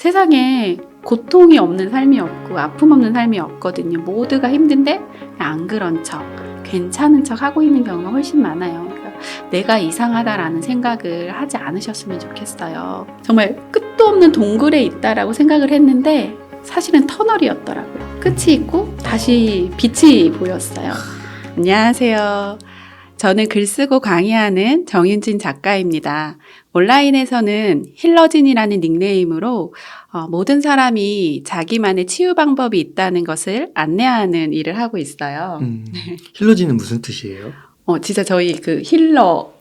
세상에 고통이 없는 삶이 없고 아픔 없는 삶이 없거든요. 모두가 힘든데 안 그런 척, 괜찮은 척 하고 있는 경우가 훨씬 많아요. 그러니까 내가 이상하다라는 생각을 하지 않으셨으면 좋겠어요. 정말 끝도 없는 동굴에 있다라고 생각을 했는데 사실은 터널이었더라고요. 끝이 있고 다시 빛이 보였어요. 안녕하세요. 저는 글 쓰고 강의하는 정윤진 작가입니다. 온라인에서는 힐러진이라는 닉네임으로 모든 사람이 자기만의 치유 방법이 있다는 것을 안내하는 일을 하고 있어요. 힐러진은 무슨 뜻이에요? 진짜 저희 그 힐러,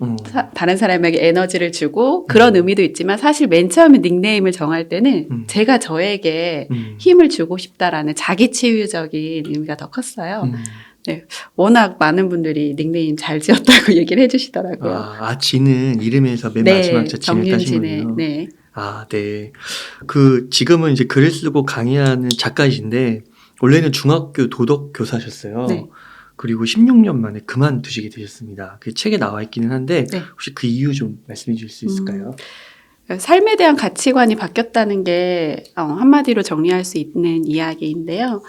다른 사람에게 에너지를 주고 그런 의미도 있지만 사실 맨 처음에 닉네임을 정할 때는 제가 저에게 힘을 주고 싶다라는 자기 치유적인 의미가 더 컸어요. 네, 워낙 많은 분들이 닉네임 잘 지었다고 얘기를 해주시더라고요. 진은 이름에서 맨 마지막 자 진을 따신 거예요. 네. 네. 지금은 이제 글을 쓰고 강의하는 작가이신데, 원래는 중학교 도덕 교사셨어요. 네. 그리고 16년 만에 그만두시게 되셨습니다. 그 책에 나와 있기는 한데, 네. 혹시 그 이유 좀 말씀해 주실 수 있을까요? 삶에 대한 가치관이 바뀌었다는 게 한마디로 정리할 수 있는 이야기인데요.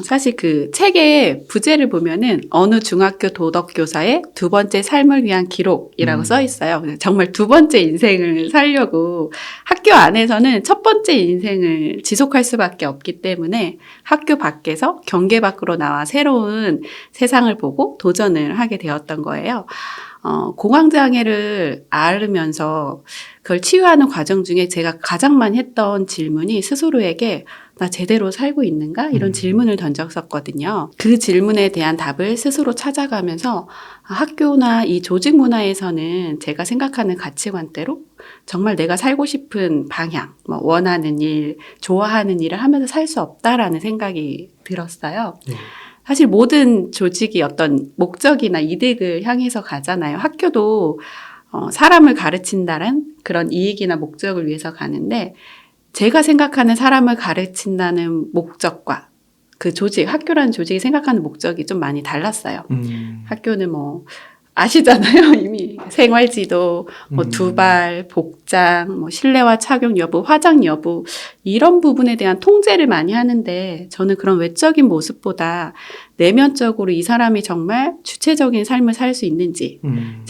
사실 그 책의 부제를 보면은 어느 중학교 도덕교사의 두 번째 삶을 위한 기록이라고 써 있어요. 정말 두 번째 인생을 살려고 학교 안에서는 첫 번째 인생을 지속할 수밖에 없기 때문에 학교 밖에서 경계 밖으로 나와 새로운 세상을 보고 도전을 하게 되었던 거예요. 공황장애를 앓으면서 그걸 치유하는 과정 중에 제가 가장 많이 했던 질문이 스스로에게 나 제대로 살고 있는가? 이런 질문을 던졌었거든요. 그 질문에 대한 답을 스스로 찾아가면서 학교나 이 조직 문화에서는 제가 생각하는 가치관대로 정말 내가 살고 싶은 방향, 원하는 일, 좋아하는 일을 하면서 살 수 없다라는 생각이 들었어요. 네. 사실 모든 조직이 어떤 목적이나 이득을 향해서 가잖아요. 학교도 사람을 가르친다는 그런 이익이나 목적을 위해서 가는데 제가 생각하는 사람을 가르친다는 목적과 그 조직, 학교라는 조직이 생각하는 목적이 좀 많이 달랐어요. 학교는 아시잖아요. 이미 생활지도, 두발, 복장, 실내화 착용 여부, 화장 여부 이런 부분에 대한 통제를 많이 하는데 저는 그런 외적인 모습보다 내면적으로 이 사람이 정말 주체적인 삶을 살 수 있는지,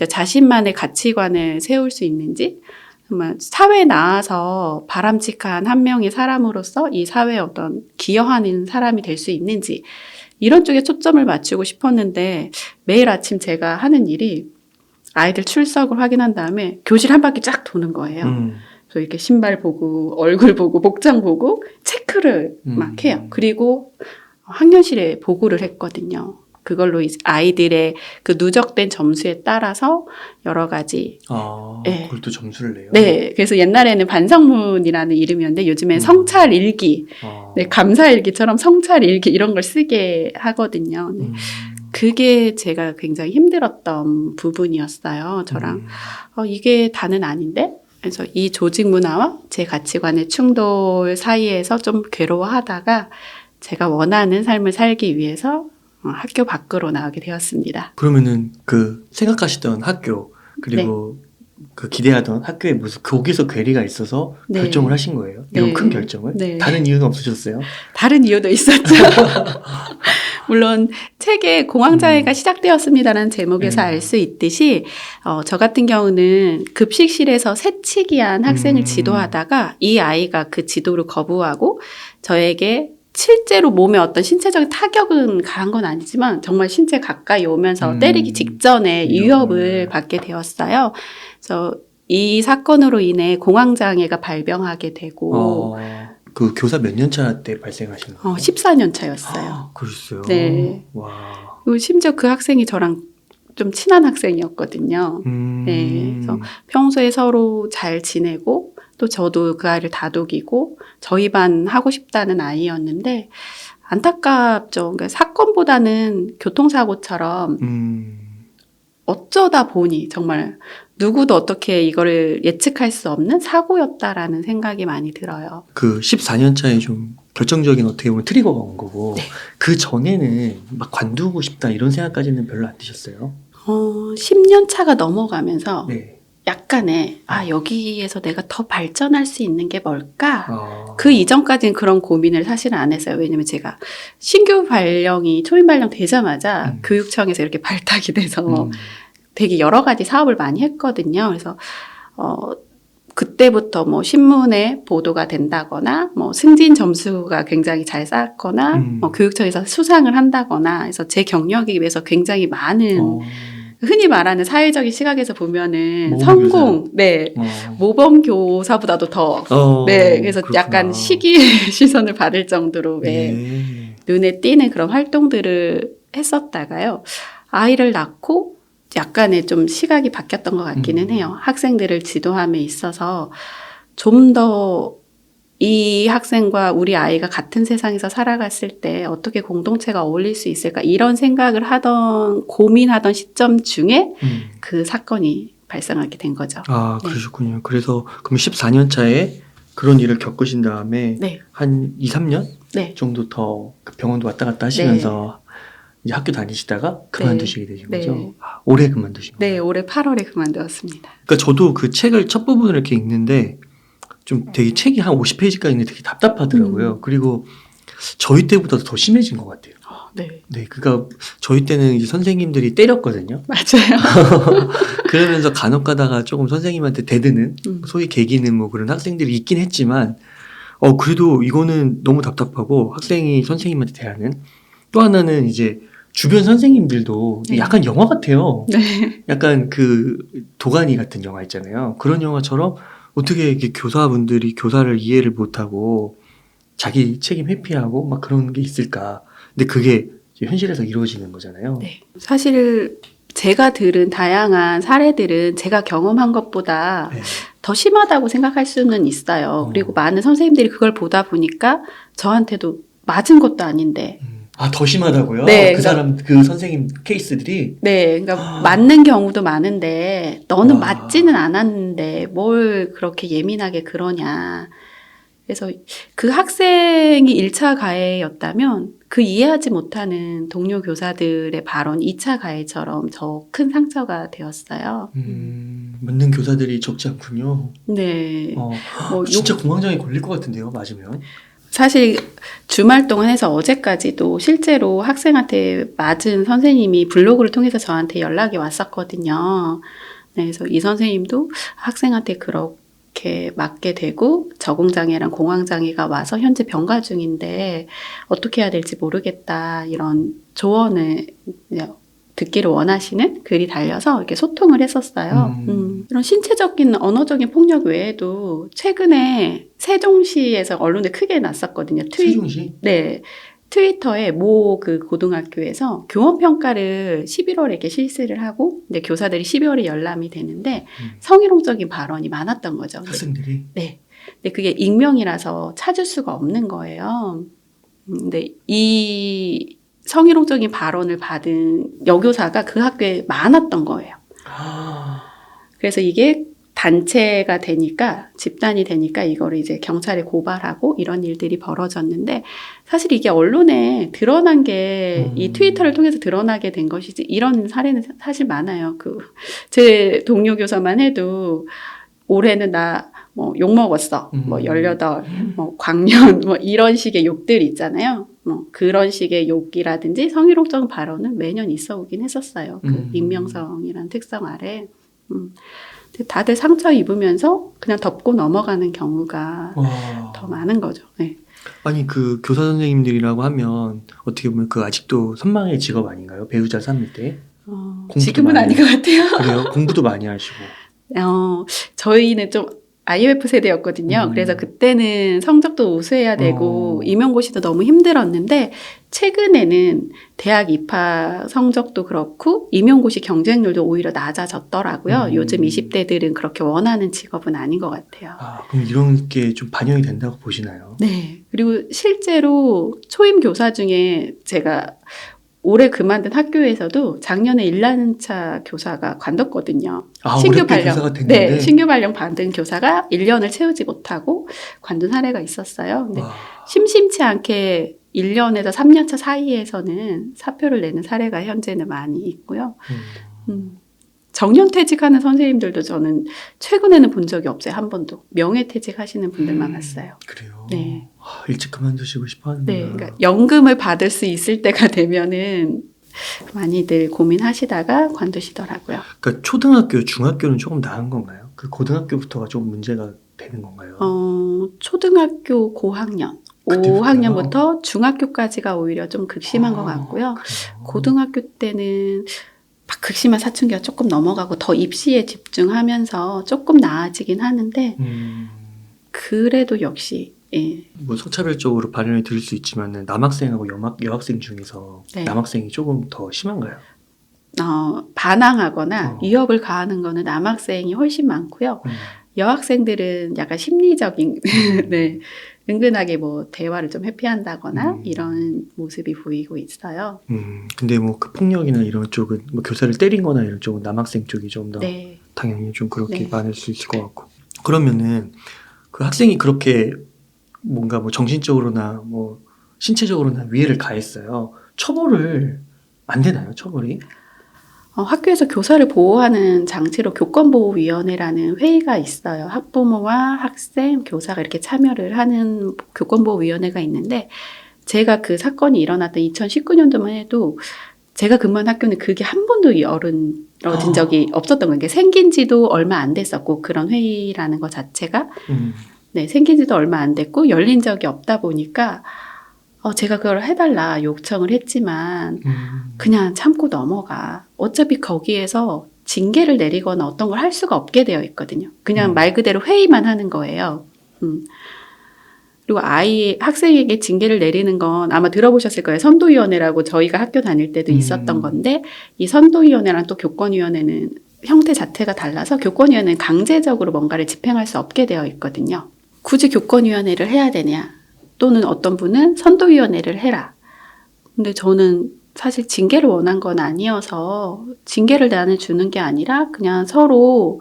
자신만의 가치관을 세울 수 있는지, 정말 사회에 나와서 바람직한 한 명의 사람으로서 이 사회에 어떤 기여하는 사람이 될 수 있는지 이런 쪽에 초점을 맞추고 싶었는데 매일 아침 제가 하는 일이 아이들 출석을 확인한 다음에 교실 한 바퀴 쫙 도는 거예요. 그래서 이렇게 신발 보고 얼굴 보고 복장 보고 체크를 막 해요. 그리고 학년실에 보고를 했거든요. 그걸로 이제 아이들의 그 누적된 점수에 따라서 여러 가지. 네. 그걸 또 점수를 내요? 네. 그래서 옛날에는 반성문이라는 이름이었는데 요즘엔 성찰일기, 네, 감사일기처럼 성찰일기 이런 걸 쓰게 하거든요. 네. 그게 제가 굉장히 힘들었던 부분이었어요. 저랑. 이게 다는 아닌데? 그래서 이 조직 문화와 제 가치관의 충돌 사이에서 좀 괴로워하다가 제가 원하는 삶을 살기 위해서 학교 밖으로 나오게 되었습니다. 그러면은 그 생각하시던 학교 그리고 그 기대하던 학교의 모습 거기서 괴리가 있어서 결정을 하신 거예요? 이런 큰 결정을? 네. 다른 이유는 없으셨어요? 다른 이유도 있었죠. 물론 책에 공황장애가 시작되었습니다라는 제목에서 알 수 있듯이 저 같은 경우는 급식실에서 새치기한 학생을 지도하다가 이 아이가 그 지도를 거부하고 저에게 실제로 몸에 어떤 신체적인 타격은 가한 건 아니지만 정말 신체 가까이 오면서 때리기 직전에 위협을 받게 되었어요. 그래서 이 사건으로 인해 공황장애가 발병하게 되고 그 교사 몇 년 차 때 발생하신 거예요? 14년 차였어요. 그랬어요? 네. 와. 그리고 심지어 그 학생이 저랑 좀 친한 학생이었거든요. 네. 그래서 평소에 서로 잘 지내고 또 저도 그 아이를 다독이고 저희 반 하고 싶다는 아이였는데 안타깝죠. 그러니까 사건보다는 교통사고처럼 어쩌다 보니 정말 누구도 어떻게 이거를 예측할 수 없는 사고였다라는 생각이 많이 들어요. 그 14년 차에 좀 결정적인 어떻게 보면 트리거가 온 거고 그 전에는 막 관두고 싶다 이런 생각까지는 별로 안 드셨어요? 10년 차가 넘어가면서 약간의 여기에서 내가 더 발전할 수 있는 게 뭘까? 아. 그 이전까지는 그런 고민을 사실은 안 했어요. 왜냐면 제가 신규 발령이 초임 발령 되자마자 교육청에서 이렇게 발탁이 돼서 되게 여러 가지 사업을 많이 했거든요. 그래서 그때부터 뭐 신문에 보도가 된다거나 뭐 승진 점수가 굉장히 잘 쌓았거나 뭐 교육청에서 수상을 한다거나 해서 제 경력에 비해서 굉장히 많은 흔히 말하는 사회적인 시각에서 보면은 성공, 네, 모범 교사보다도 더, 네, 그래서 그렇구나. 약간 시기의 시선을 받을 정도로 왜 눈에 띄는 그런 활동들을 했었다가요. 아이를 낳고 약간의 좀 시각이 바뀌었던 것 같기는 해요. 학생들을 지도함에 있어서 좀 더 이 학생과 우리 아이가 같은 세상에서 살아갔을 때 어떻게 공동체가 어울릴 수 있을까 이런 생각을 고민하던 시점 중에 그 사건이 발생하게 된 거죠. 아, 그러셨군요. 그래서 그럼 14년 차에 그런 일을 겪으신 다음에 네. 한 2, 3년 네. 정도 더 그 병원도 왔다 갔다 하시면서 이제 학교 다니시다가 그만두시게 되신 거죠? 네. 아, 올해 그만두신 거예요? 네, 올해 8월에 그만두었습니다. 그러니까 저도 그 책을 첫 부분을 이렇게 읽는데 좀 되게 책이 한 50페이지까지 있는데 되게 답답하더라고요. 그리고 저희 때보다도 더 심해진 것 같아요. 네. 네, 그러니까 저희 때는 이제 선생님들이 때렸거든요. 맞아요. 그러면서 간혹 가다가 조금 선생님한테 대드는 소위 개기는 뭐 그런 학생들이 있긴 했지만 그래도 이거는 너무 답답하고 학생이 선생님한테 대하는 또 하나는 이제 주변 선생님들도 네. 약간 영화 같아요. 네. 약간 그 도가니 같은 영화 있잖아요. 그런 영화처럼 어떻게 이렇게 교사분들이 교사를 이해를 못하고 자기 책임 회피하고 막 그런 게 있을까. 근데 그게 이제 현실에서 이루어지는 거잖아요. 네. 사실 제가 들은 다양한 사례들은 제가 경험한 것보다 네. 더 심하다고 생각할 수는 있어요. 그리고 많은 선생님들이 그걸 보다 보니까 저한테도 맞은 것도 아닌데. 아, 더 심하다고요? 네, 그 사람, 그 선생님 케이스들이? 네, 그러니까 맞는 경우도 많은데 너는 와. 맞지는 않았는데 뭘 그렇게 예민하게 그러냐. 그래서 그 학생이 1차 가해였다면 그 이해하지 못하는 동료 교사들의 발언 2차 가해처럼 더 큰 상처가 되었어요. 맞는 교사들이 적지 않군요. 네. 뭐 진짜 공황장애 걸릴 것 같은데요, 맞으면? 사실 주말 동안 해서 어제까지도 실제로 학생한테 맞은 선생님이 블로그를 통해서 저한테 연락이 왔었거든요. 네, 그래서 이 선생님도 학생한테 그렇게 맞게 되고 적응장애랑 공황장애가 와서 현재 병가 중인데 어떻게 해야 될지 모르겠다 이런 조언을 듣기를 원하시는 글이 달려서 이렇게 소통을 했었어요. 이런 신체적인 언어적인 폭력 외에도 최근에 세종시에서 언론에 크게 났었거든요. 세종시? 네. 트위터에 모 그 고등학교에서 교원평가를 11월에 이렇게 실시를 하고, 근데 교사들이 12월에 열람이 되는데, 성희롱적인 발언이 많았던 거죠. 학생들이? 네. 근데 그게 익명이라서 찾을 수가 없는 거예요. 근데 이 성희롱적인 발언을 받은 여교사가 그 학교에 많았던 거예요. 그래서 이게 단체가 되니까, 집단이 되니까 이거를 이제 경찰에 고발하고 이런 일들이 벌어졌는데, 사실 이게 언론에 드러난 게 이 트위터를 통해서 드러나게 된 것이지, 이런 사례는 사실 많아요. 제 동료 교사만 해도 올해는 나 뭐 욕먹었어. 뭐 18, 뭐 광년, 뭐 이런 식의 욕들 있잖아요. 뭐 그런 식의 욕이라든지 성희롱적 발언은 매년 있어 오긴 했었어요. 그 익명성이라는 특성 아래. 다들 상처 입으면서 그냥 덮고 넘어가는 경우가 더 많은 거죠. 네. 아니, 그 교사 선생님들이라고 하면 어떻게 보면 그 아직도 선망의 직업 아닌가요? 배우자 삼을 때? 지금은 아닌 것 같아요. 그래요? 공부도 많이 하시고. 저희는 좀 IMF 세대였거든요. 그래서 그때는 성적도 우수해야 되고 임용고시도 너무 힘들었는데 최근에는 대학 입학 성적도 그렇고 임용고시 경쟁률도 오히려 낮아졌더라고요. 요즘 20대들은 그렇게 원하는 직업은 아닌 것 같아요. 그럼 이런 게 좀 반영이 된다고 보시나요? 네. 그리고 실제로 초임 교사 중에 제가 올해 그만둔 학교에서도 작년에 1년차 교사가 관뒀거든요. 신규 발령, 교사가 됐는데? 네, 신규 발령 받은 교사가 1년을 채우지 못하고 관둔 사례가 있었어요. 근데 심심치 않게 1년에서 3년차 사이에서는 사표를 내는 사례가 현재는 많이 있고요. 정년퇴직하는 선생님들도 저는 최근에는 본 적이 없어요. 한 번도. 명예퇴직하시는 분들만 봤어요. 그래요. 네. 일찍 그만두시고 싶어 하는구나. 네, 그러니까 연금을 받을 수 있을 때가 되면은 많이들 고민하시다가 관두시더라고요. 그러니까 초등학교, 중학교는 조금 나은 건가요? 그 고등학교부터가 조금 문제가 되는 건가요? 초등학교 고학년, 그때부터요? 5학년부터 중학교까지가 오히려 좀 극심한 것 같고요. 그래요? 고등학교 때는 막 극심한 사춘기가 조금 넘어가고 더 입시에 집중하면서 조금 나아지긴 하는데 그래도 역시 예. 뭐 성차별적으로 발언을 드릴 수 있지만 남학생하고 여학생 중에서 네. 남학생이 조금 더 심한가요? 반항하거나 위협을 가하는 거는 남학생이 훨씬 많고요. 여학생들은 약간 심리적인 네, 은근하게 뭐 대화를 좀 회피한다거나 이런 모습이 보이고 있어요. 근데 뭐 그 폭력이나 이런 쪽은 뭐 교사를 때린거나 이런 쪽은 남학생 쪽이 좀 더 네. 당연히 좀 그렇게 네. 많을 수 있을 것 같고. 그러면은 그 학생이 그렇게 뭔가 뭐 정신적으로나 뭐 신체적으로나 위해를 가했어요. 처벌을 안 되나요? 처벌이? 학교에서 교사를 보호하는 장치로 교권보호위원회라는 회의가 있어요. 학부모와 학생, 교사가 이렇게 참여를 하는 교권보호위원회가 있는데 제가 그 사건이 일어났던 2019년도만 해도 제가 근무한 학교는 그게 한 번도 열어진 적이 없었던 거예요. 생긴 지도 얼마 안 됐었고 그런 회의라는 것 자체가 네, 생긴 지도 얼마 안 됐고 열린 적이 없다 보니까 제가 그걸 해달라 요청을 했지만 그냥 참고 넘어가. 어차피 거기에서 징계를 내리거나 어떤 걸 할 수가 없게 되어 있거든요. 그냥 말 그대로 회의만 하는 거예요. 그리고 학생에게 징계를 내리는 건 아마 들어보셨을 거예요. 선도위원회라고 저희가 학교 다닐 때도 있었던 건데 이 선도위원회랑 또 교권위원회는 형태 자체가 달라서 교권위원회는 강제적으로 뭔가를 집행할 수 없게 되어 있거든요. 굳이 교권위원회를 해야 되냐? 또는 어떤 분은 선도위원회를 해라. 근데 저는 사실 징계를 원한 건 아니어서 징계를 나는 주는 게 아니라 그냥 서로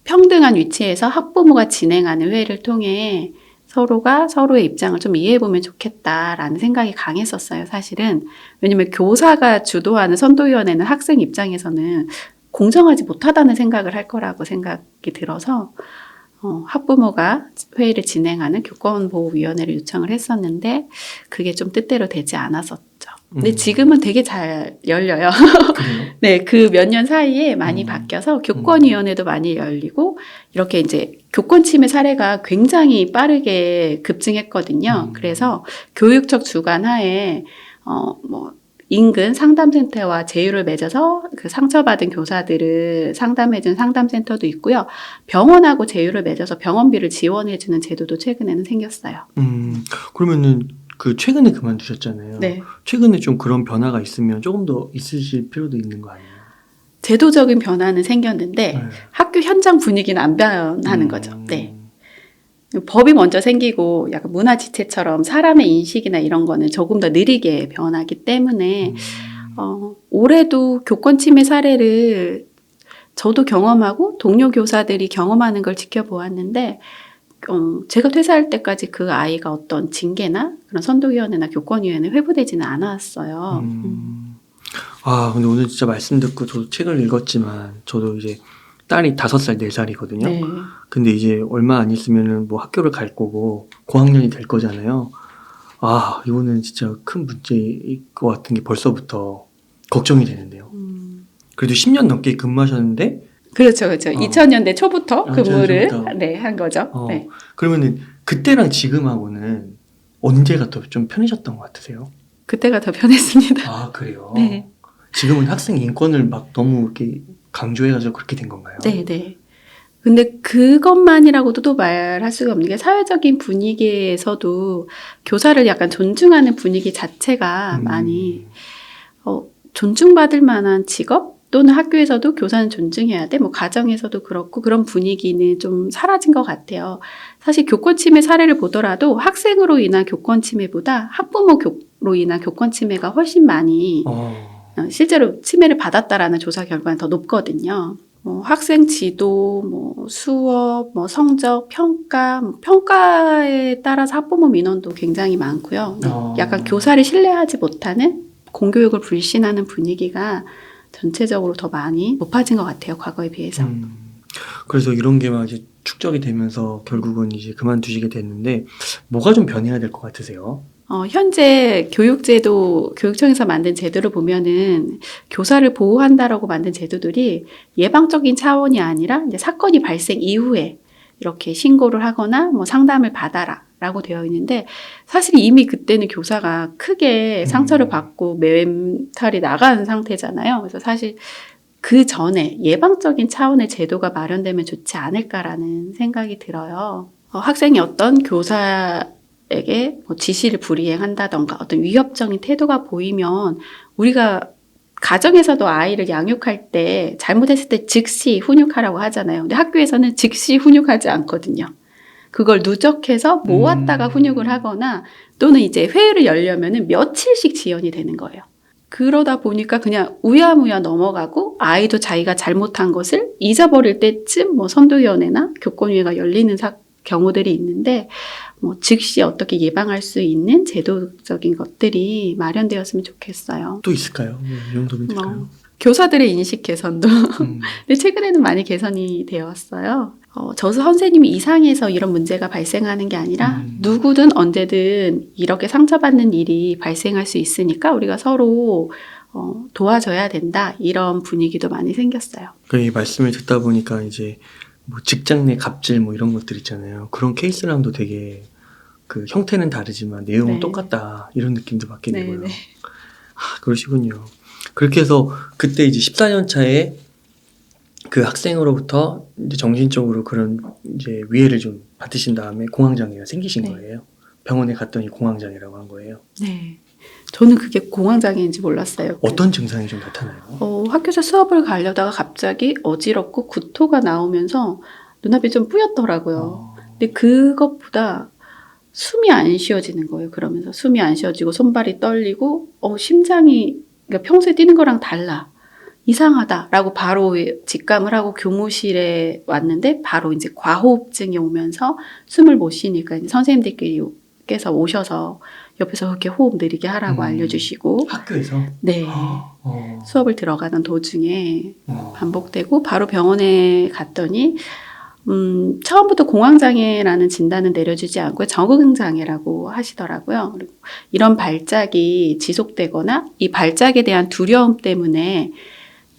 평등한 위치에서 학부모가 진행하는 회의를 통해 서로가 서로의 입장을 좀 이해해보면 좋겠다라는 생각이 강했었어요, 사실은. 왜냐면 교사가 주도하는 선도위원회는 학생 입장에서는 공정하지 못하다는 생각을 할 거라고 생각이 들어서 학부모가 회의를 진행하는 교권보호위원회를 요청을 했었는데 그게 좀 뜻대로 되지 않았었죠. 근데 지금은 되게 잘 열려요. 네, 그 몇 년 사이에 많이 바뀌어서 교권위원회도 많이 열리고 이렇게 이제 교권 침해 사례가 굉장히 빠르게 급증했거든요. 그래서 교육청 주관 하에 인근 상담센터와 제휴를 맺어서 그 상처받은 교사들을 상담해준 상담센터도 있고요. 병원하고 제휴를 맺어서 병원비를 지원해주는 제도도 최근에는 생겼어요. 그러면은 그 최근에 그만두셨잖아요. 네. 최근에 좀 그런 변화가 있으면 조금 더 있으실 필요도 있는 거 아니에요? 제도적인 변화는 생겼는데 네. 학교 현장 분위기는 안 변하는 거죠. 네. 법이 먼저 생기고 약간 문화 지체처럼 사람의 인식이나 이런 거는 조금 더 느리게 변하기 때문에 올해도 교권 침해 사례를 저도 경험하고 동료 교사들이 경험하는 걸 지켜보았는데 제가 퇴사할 때까지 그 아이가 어떤 징계나 그런 선도위원회나 교권위원회 회부되지는 않았어요. 근데 오늘 진짜 말씀 듣고 저도 책을 읽었지만 저도 이제 딸이 5살, 4살이거든요. 네. 근데 이제 얼마 안 있으면은 뭐 학교를 갈 거고 고학년이 될 거잖아요. 이거는 진짜 큰 문제일 것 같은 게 벌써부터 걱정이 되는데요. 그래도 10년 넘게 근무하셨는데 그렇죠. 2000년대 초부터 근무를 초부터. 네, 한 거죠. 네. 그러면은 그때랑 지금하고는 언제가 더 좀 편해졌던 것 같으세요? 그때가 더 편했습니다. 그래요? 네. 지금은 학생 인권을 막 너무 이렇게 강조해가지고 그렇게 된 건가요? 네. 근데 그것만이라고도 또 말할 수가 없는 게 사회적인 분위기에서도 교사를 약간 존중하는 분위기 자체가 많이 존중받을 만한 직업 또는 학교에서도 교사는 존중해야 돼. 뭐 가정에서도 그렇고 그런 분위기는 좀 사라진 것 같아요. 사실 교권 침해 사례를 보더라도 학생으로 인한 교권 침해보다 학부모로 인한 교권 침해가 훨씬 많이 실제로 침해를 받았다라는 조사 결과는 더 높거든요. 학생 지도, 수업, 성적, 평가에 따라서 학부모 민원도 굉장히 많고요. 약간 교사를 신뢰하지 못하는 공교육을 불신하는 분위기가 전체적으로 더 많이 높아진 것 같아요. 과거에 비해서. 그래서 이런 게 막 이제 축적이 되면서 결국은 이제 그만두시게 됐는데 뭐가 좀 변해야 될 것 같으세요? 현재 교육제도, 교육청에서 만든 제도를 보면은 교사를 보호한다라고 만든 제도들이 예방적인 차원이 아니라 이제 사건이 발생 이후에 이렇게 신고를 하거나 뭐 상담을 받아라 라고 되어 있는데 사실 이미 그때는 교사가 크게 상처를 받고 멘탈이 나간 상태잖아요. 그래서 사실 그 전에 예방적인 차원의 제도가 마련되면 좋지 않을까라는 생각이 들어요. 학생이 어떤 교사에게 뭐 지시를 불이행한다던가 어떤 위협적인 태도가 보이면 우리가 가정에서도 아이를 양육할 때 잘못했을 때 즉시 훈육하라고 하잖아요. 근데 학교에서는 즉시 훈육하지 않거든요. 그걸 누적해서 모았다가 훈육을 하거나 또는 이제 회의를 열려면은 며칠씩 지연이 되는 거예요. 그러다 보니까 그냥 우야무야 넘어가고 아이도 자기가 잘못한 것을 잊어버릴 때쯤 뭐 선도위원회나 교권위회가 열리는 경우들이 있는데 뭐 즉시 어떻게 예방할 수 있는 제도적인 것들이 마련되었으면 좋겠어요. 또 있을까요? 이 정도면 될까요? 교사들의 인식 개선도 근데 최근에는 많이 개선이 되었어요. 저 선생님이 이상해서 이런 문제가 발생하는 게 아니라 누구든 언제든 이렇게 상처받는 일이 발생할 수 있으니까 우리가 서로 도와줘야 된다. 이런 분위기도 많이 생겼어요. 이 말씀을 듣다 보니까 이제 뭐 직장 내 갑질 뭐 이런 것들 있잖아요. 그런 케이스랑도 되게 그 형태는 다르지만 내용은 네. 똑같다. 이런 느낌도 받게 네, 되고요. 네. 그러시군요. 그렇게 해서 그때 이제 14년 차에 그 학생으로부터 이제 정신적으로 그런 이제 위해를 좀 받으신 다음에 공황장애가 생기신 네. 거예요. 병원에 갔더니 공황장애라고 한 거예요. 네. 저는 그게 공황장애인지 몰랐어요. 어떤 증상이 좀 나타나요? 학교에서 수업을 가려다가 갑자기 어지럽고 구토가 나오면서 눈앞이 좀 뿌였더라고요. 근데 그것보다 숨이 안 쉬어지는 거예요. 그러면서 숨이 안 쉬어지고 손발이 떨리고 심장이 그러니까 평소에 뛰는 거랑 달라. 이상하다라고 바로 직감을 하고 교무실에 왔는데 바로 이제 과호흡증이 오면서 숨을 못 쉬니까 이제 선생님들께서 오셔서 옆에서 그렇게 호흡 느리게 하라고 알려주시고 학교에서? 네. 수업을 들어가던 도중에 반복되고 바로 병원에 갔더니 처음부터 공황장애라는 진단은 내려주지 않고 적응장애라고 하시더라고요. 그리고 이런 발작이 지속되거나 이 발작에 대한 두려움 때문에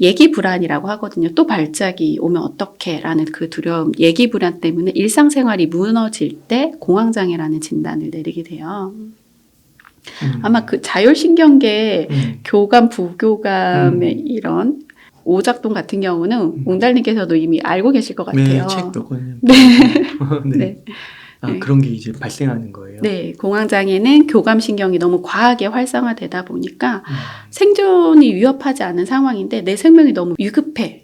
예기불안이라고 하거든요. 또 발작이 오면 어떡해 라는 그 두려움, 예기불안 때문에 일상생활이 무너질 때 공황장애라는 진단을 내리게 돼요. 아마 그 자율신경계 교감, 부교감의 이런 오작동 같은 경우는 웅달님께서도 이미 알고 계실 것 같아요. 네, 책도 꺼내. 네. 네. 네. 네. 그런 게 이제 발생하는 거예요. 네, 공황장애는 교감신경이 너무 과하게 활성화되다 보니까 생존이 위협하지 않은 상황인데 내 생명이 너무 위급해.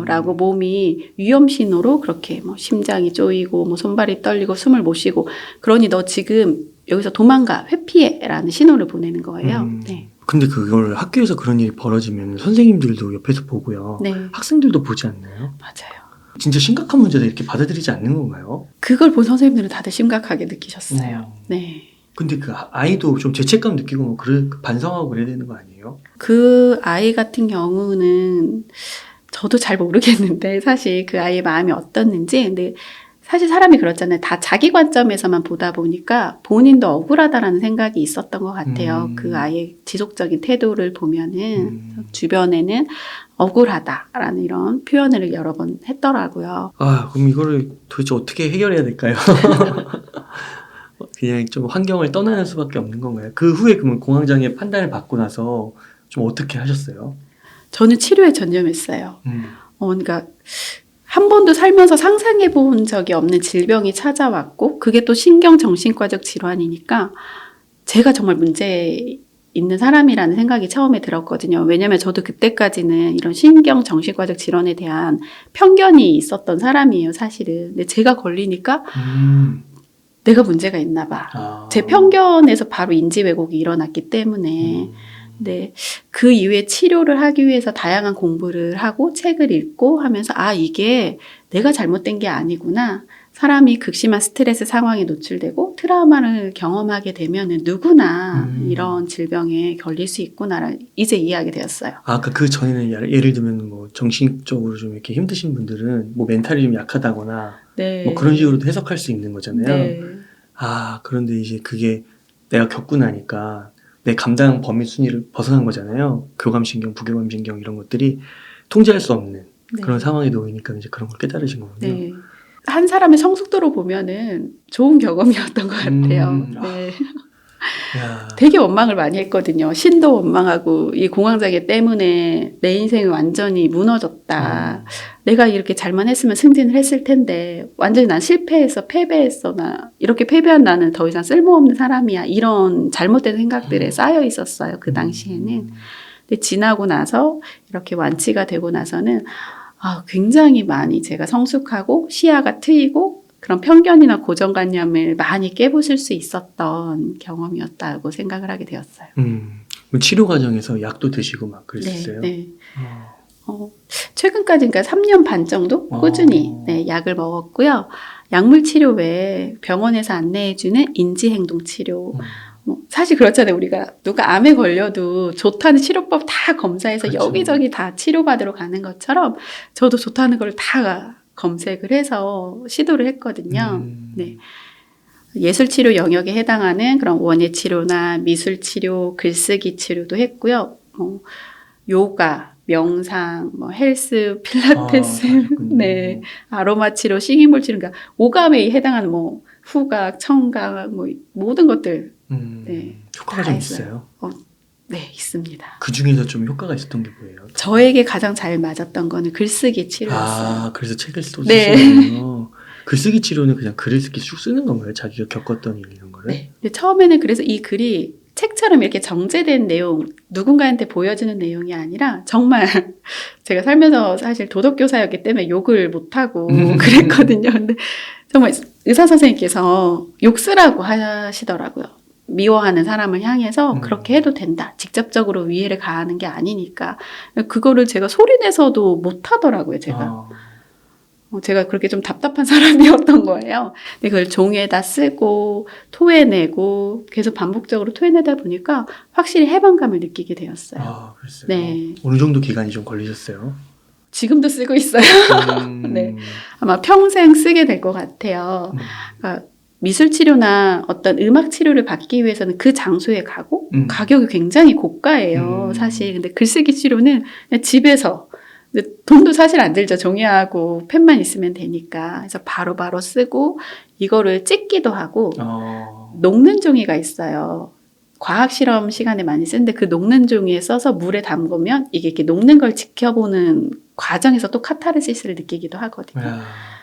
라고 몸이 위험 신호로 그렇게 뭐 심장이 쪼이고 뭐 손발이 떨리고 숨을 못 쉬고 그러니 너 지금 여기서 도망가 회피해 라는 신호를 보내는 거예요. 네. 근데 그걸 학교에서 그런 일이 벌어지면 선생님들도 옆에서 보고요. 네. 학생들도 보지 않나요? 맞아요. 진짜 심각한 문제다 이렇게 받아들이지 않는 건가요? 그걸 본 선생님들은 다들 심각하게 느끼셨어요. 네. 근데 그 아이도 좀 죄책감 느끼고 뭐 반성하고 그래야 되는 거 아니에요? 그 아이 같은 경우는 저도 잘 모르겠는데 사실 그 아이의 마음이 어떻는지 근데 사실 사람이 그렇잖아요. 다 자기 관점에서만 보다 보니까 본인도 억울하다라는 생각이 있었던 것 같아요. 그 아이의 지속적인 태도를 보면은 주변에는 억울하다라는 이런 표현을 여러 번 했더라고요. 그럼 이거를 도대체 어떻게 해결해야 될까요? 그냥 좀 환경을 떠나는 수밖에 없는 건가요? 그 후에 그러면 공황장애 판단을 받고 나서 좀 어떻게 하셨어요? 저는 치료에 전념했어요. 그러니까 한 번도 살면서 상상해 본 적이 없는 질병이 찾아왔고 그게 또 신경정신과적 질환이니까 제가 정말 문제 있는 사람이라는 생각이 처음에 들었거든요. 왜냐하면 저도 그때까지는 이런 신경정신과적 질환에 대한 편견이 있었던 사람이에요, 사실은. 근데 제가 걸리니까 내가 문제가 있나 봐. 제 편견에서 바로 인지 왜곡이 일어났기 때문에 네, 그 이후에 치료를 하기 위해서 다양한 공부를 하고 책을 읽고 하면서 이게 내가 잘못된 게 아니구나. 사람이 극심한 스트레스 상황에 노출되고 트라우마를 경험하게 되면 누구나 이런 질병에 걸릴 수 있구나를 이제 이해하게 되었어요. 아까 그 전에는 예를 들면 뭐 정신적으로 좀 이렇게 힘드신 분들은 뭐 멘탈이 좀 약하다거나 네. 뭐 그런 식으로도 해석할 수 있는 거잖아요. 네. 아, 그런데 이제 그게 내가 겪고 나니까 내 감당 범위 순위를 벗어난 거잖아요. 교감신경, 부교감신경 이런 것들이 통제할 수 없는 네. 그런 상황에 놓이니까 이제 그런 걸 깨달으신 거군요. 네. 한 사람의 성숙도로 보면은 좋은 경험이었던 것 같아요. 네. 야. 되게 원망을 많이 했거든요. 신도 원망하고 이 공황장애 때문에 내 인생이 완전히 무너졌다. 내가 이렇게 잘만 했으면 승진을 했을 텐데 완전히 난 실패했어, 패배했어. 나 이렇게 패배한 나는 더 이상 쓸모없는 사람이야. 이런 잘못된 생각들에 쌓여 있었어요. 그 당시에는. 근데 지나고 나서 이렇게 완치가 되고 나서는 굉장히 많이 제가 성숙하고 시야가 트이고 그런 편견이나 고정관념을 많이 깨부술 수 있었던 경험이었다고 생각을 하게 되었어요. 치료 과정에서 약도 드시고 막 그랬었어요? 네. 최근까지 그러니까 3년 반 정도 꾸준히 약을 먹었고요. 약물 치료 외에 병원에서 안내해주는 인지행동 치료. 사실 그렇잖아요. 우리가 누가 암에 걸려도 좋다는 치료법 다 검사해서 그렇죠. 여기저기 다 치료받으러 가는 것처럼 저도 좋다는 걸 다 검색을 해서 시도를 했거든요. 네. 예술치료 영역에 해당하는 그런 원예치료나 미술치료, 글쓰기 치료도 했고요. 요가, 명상, 헬스, 필라테스, 네, 아로마 치료, 싱잉볼 치료, 그러니까 오감에 해당하는 후각, 청각, 모든 것들. 네, 효과가 좀 있어요? 네, 있습니다. 그 중에서 좀 효과가 있었던 게 뭐예요? 저에게 가장 잘 맞았던 거는 글쓰기 치료였어요. 그래서 책을 또 네. 쓰시는군요. 글쓰기 치료는 그냥 글을 이렇게 쭉 쓰는 건가요? 자기가 겪었던 일 이런 거를? 네. 근데 처음에는 그래서 이 글이 책처럼 이렇게 정제된 내용, 누군가한테 보여주는 내용이 아니라 정말 제가 살면서 사실 도덕교사였기 때문에 욕을 못하고 그랬거든요. 근데 정말 의사 선생님께서 욕 쓰라고 하시더라고요. 미워하는 사람을 향해서 그렇게 해도 된다. 직접적으로 위해를 가하는 게 아니니까. 그거를 제가 소리내서도 못하더라고요, 제가. 제가 그렇게 좀 답답한 사람이었던 거예요. 근데 그걸 종이에다 쓰고 토해내고 계속 반복적으로 토해내다 보니까 확실히 해방감을 느끼게 되었어요. 그랬어요? 네. 어느 정도 기간이 좀 걸리셨어요? 지금도 쓰고 있어요. 네. 아마 평생 쓰게 될 것 같아요. 그러니까 미술 치료나 어떤 음악 치료를 받기 위해서는 그 장소에 가고 가격이 굉장히 고가예요. 사실. 근데 글쓰기 치료는 그냥 집에서 돈도 사실 안 들죠. 종이하고 펜만 있으면 되니까. 그래서 바로바로 쓰고 이거를 찍기도 하고 녹는 종이가 있어요. 과학 실험 시간에 많이 쓰는데 그 녹는 종이에 써서 물에 담그면 이게 이렇게 녹는 걸 지켜보는 과정에서 또 카타르시스를 느끼기도 하거든요.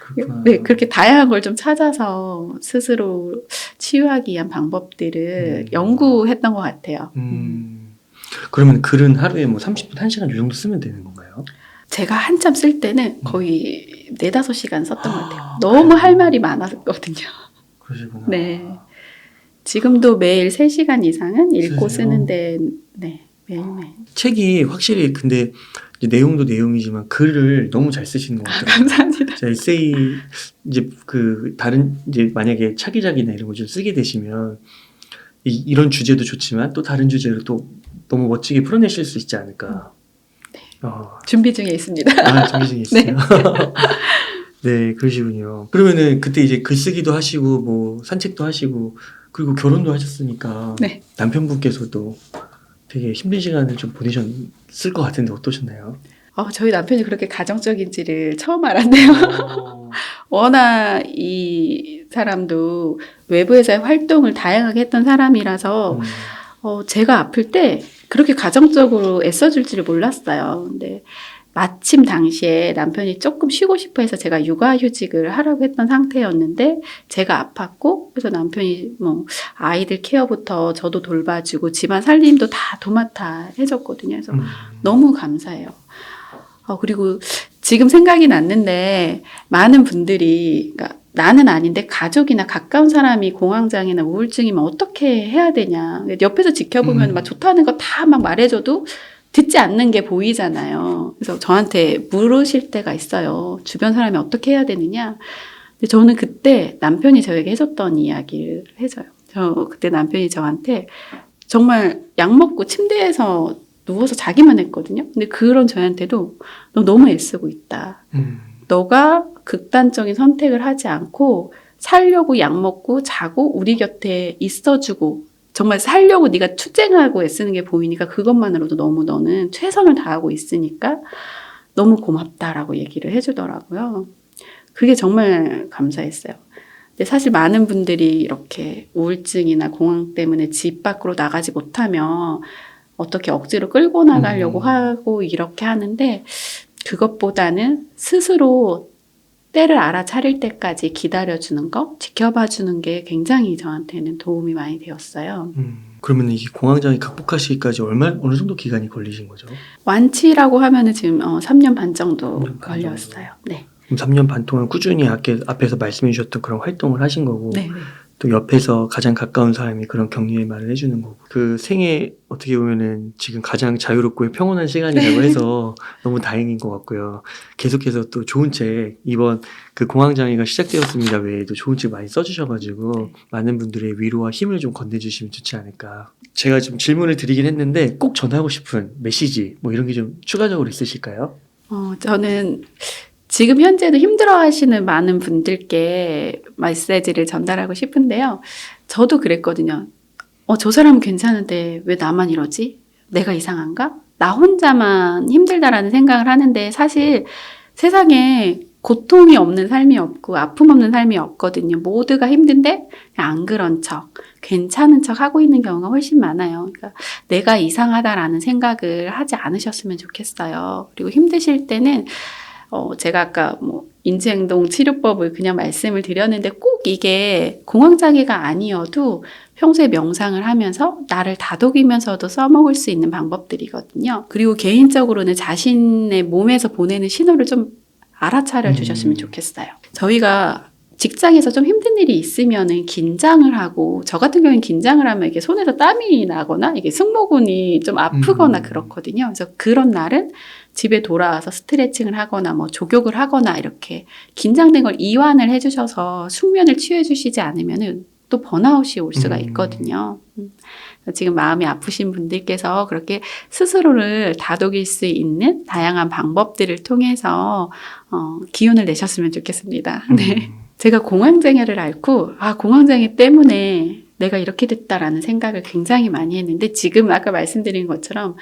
그렇구나. 네, 그렇게 다양한 걸 좀 찾아서 스스로 치유하기 위한 방법들을 연구했던 것 같아요. 그러면 글은 하루에 30분, 1시간 이 정도 쓰면 되는 건가요? 제가 한참 쓸 때는 거의 4-5시간 썼던 것 같아요. 너무 할 말이 많았거든요. 그러시구나. 네. 지금도 매일 3시간 이상은 읽고 쓰세요? 쓰는데, 네, 매일매일. 책이 확실히 근데 이제 내용도 내용이지만 글을 너무 잘 쓰시는 것 같아요. 감사합니다. 자, 에세이 이제 다른 이제 만약에 차기작이나 이런 거 좀 쓰게 되시면 이런 주제도 좋지만 또 다른 주제로 또 너무 멋지게 풀어내실 수 있지 않을까. 준비 중에 있습니다. 준비 중에 있어요. 네, 그러시군요. 그러면은 그때 이제 글쓰기도 하시고 산책도 하시고 그리고 결혼도 하셨으니까 네. 남편분께서도 되게 힘든 시간을 좀 보내셨을 것 같은데 어떠셨나요? 저희 남편이 그렇게 가정적인지를 처음 알았네요. 워낙 이 사람도 외부에서의 활동을 다양하게 했던 사람이라서 제가 아플 때 그렇게 가정적으로 애써줄지를 몰랐어요. 근데 마침 당시에 남편이 조금 쉬고 싶어 해서 제가 육아휴직을 하라고 했던 상태였는데 제가 아팠고 그래서 남편이 아이들 케어부터 저도 돌봐주고 집안 살림도 다 도맡아 해줬거든요. 그래서 너무 감사해요. 그리고 지금 생각이 났는데 많은 분들이 그러니까 나는 아닌데 가족이나 가까운 사람이 공황장애나 우울증이면 어떻게 해야 되냐. 옆에서 지켜보면 막 좋다는 거 다 막 말해줘도 듣지 않는 게 보이잖아요. 그래서 저한테 물으실 때가 있어요. 주변 사람이 어떻게 해야 되느냐. 근데 저는 그때 남편이 저에게 해줬던 이야기를 해줘요. 그때 남편이 저한테 정말 약 먹고 침대에서 누워서 자기만 했거든요. 근데 그런 저한테도 너 너무 애쓰고 있다. 너가 극단적인 선택을 하지 않고 살려고 약 먹고 자고 우리 곁에 있어주고 정말 살려고 네가 투쟁하고 애쓰는 게 보이니까 그것만으로도 너무 너는 최선을 다하고 있으니까 너무 고맙다라고 얘기를 해주더라고요. 그게 정말 감사했어요. 근데 사실 많은 분들이 이렇게 우울증이나 공황 때문에 집 밖으로 나가지 못하면 어떻게 억지로 끌고 나가려고 하고 이렇게 하는데 그것보다는 스스로 때를 알아차릴 때까지 기다려주는 거, 지켜봐주는 게 굉장히 저한테는 도움이 많이 되었어요. 그러면 이 공황장애 극복하시기까지 어느 정도 기간이 걸리신 거죠? 완치라고 하면은 지금 3년 반 정도 걸렸어요. 네. 그럼 3년 반 동안 꾸준히 앞에서 말씀해 주셨던 그런 활동을 하신 거고 네. 또 옆에서 가장 가까운 사람이 그런 격려의 말을 해주는 거고 그 생애 어떻게 보면은 지금 가장 자유롭고 평온한 시간이라고 해서 너무 다행인 것 같고요. 계속해서 또 좋은 책 이번 그 공황장애가 시작되었습니다 외에도 좋은 책 많이 써주셔가지고 많은 분들의 위로와 힘을 좀 건네주시면 좋지 않을까. 제가 좀 질문을 드리긴 했는데 꼭 전하고 싶은 메시지 뭐 이런 게 좀 추가적으로 있으실까요? 저는 지금 현재도 힘들어하시는 많은 분들께 메시지를 전달하고 싶은데요. 저도 그랬거든요. 저 사람은 괜찮은데 왜 나만 이러지? 내가 이상한가? 나 혼자만 힘들다라는 생각을 하는데 사실 세상에 고통이 없는 삶이 없고 아픔 없는 삶이 없거든요. 모두가 힘든데 그냥 안 그런 척, 괜찮은 척 하고 있는 경우가 훨씬 많아요. 그러니까 내가 이상하다라는 생각을 하지 않으셨으면 좋겠어요. 그리고 힘드실 때는 제가 아까 인지행동 치료법을 그냥 말씀을 드렸는데 꼭 이게 공황장애가 아니어도 평소에 명상을 하면서 나를 다독이면서도 써먹을 수 있는 방법들이거든요. 그리고 개인적으로는 자신의 몸에서 보내는 신호를 좀 알아차려 주셨으면 좋겠어요. 저희가 직장에서 좀 힘든 일이 있으면은 긴장을 하고, 저 같은 경우는 긴장을 하면 이게 손에서 땀이 나거나 이게 승모근이 좀 아프거나 그렇거든요. 그래서 그런 날은 집에 돌아와서 스트레칭을 하거나 뭐 족욕을 하거나 이렇게 긴장된 걸 이완을 해주셔서 숙면을 취해주시지 않으면은 또 번아웃이 올 수가 있거든요. 지금 마음이 아프신 분들께서 그렇게 스스로를 다독일 수 있는 다양한 방법들을 통해서 기운을 내셨으면 좋겠습니다. 네. 제가 공황장애를 앓고 공황장애 때문에 내가 이렇게 됐다라는 생각을 굉장히 많이 했는데 지금 아까 말씀드린 것처럼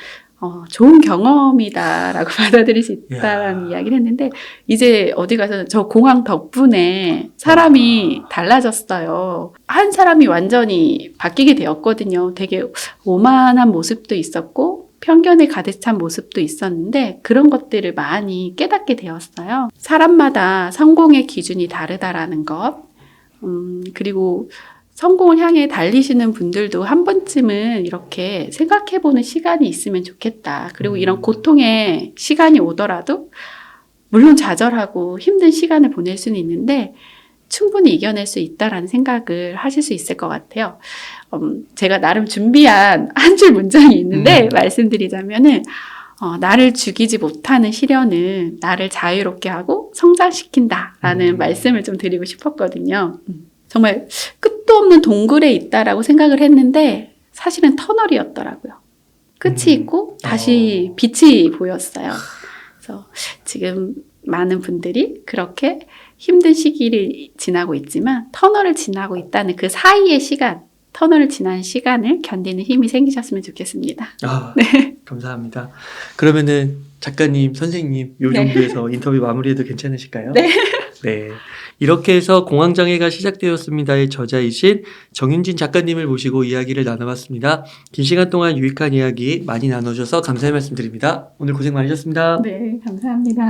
좋은 경험이다라고 받아들일 수 있다라는 이야기를 했는데 이제 어디 가서 저 공황 덕분에 사람이 달라졌어요. 한 사람이 완전히 바뀌게 되었거든요. 되게 오만한 모습도 있었고 편견에 가득 찬 모습도 있었는데 그런 것들을 많이 깨닫게 되었어요. 사람마다 성공의 기준이 다르다라는 것, 그리고 성공을 향해 달리시는 분들도 한 번쯤은 이렇게 생각해보는 시간이 있으면 좋겠다. 그리고 이런 고통의 시간이 오더라도 물론 좌절하고 힘든 시간을 보낼 수는 있는데 충분히 이겨낼 수 있다라는 생각을 하실 수 있을 것 같아요. 제가 나름 준비한 한 줄 문장이 있는데 말씀드리자면은 나를 죽이지 못하는 시련은 나를 자유롭게 하고 성장시킨다라는 말씀을 좀 드리고 싶었거든요. 정말 끝도 없는 동굴에 있다라고 생각을 했는데 사실은 터널이었더라고요. 끝이 있고 다시 빛이 보였어요. 그래서 지금 많은 분들이 그렇게 힘든 시기를 지나고 있지만 터널을 지나고 있다는 그 사이의 시간, 터널을 지난 시간을 견디는 힘이 생기셨으면 좋겠습니다. 네. 감사합니다. 그러면은 작가님, 선생님 요 정도에서 인터뷰 마무리해도 괜찮으실까요? 네. 네. 이렇게 해서 공황장애가 시작되었습니다의 저자이신 정윤진 작가님을 모시고 이야기를 나눠봤습니다. 긴 시간 동안 유익한 이야기 많이 나눠주셔서 감사의 말씀드립니다. 오늘 고생 많으셨습니다. 네, 감사합니다.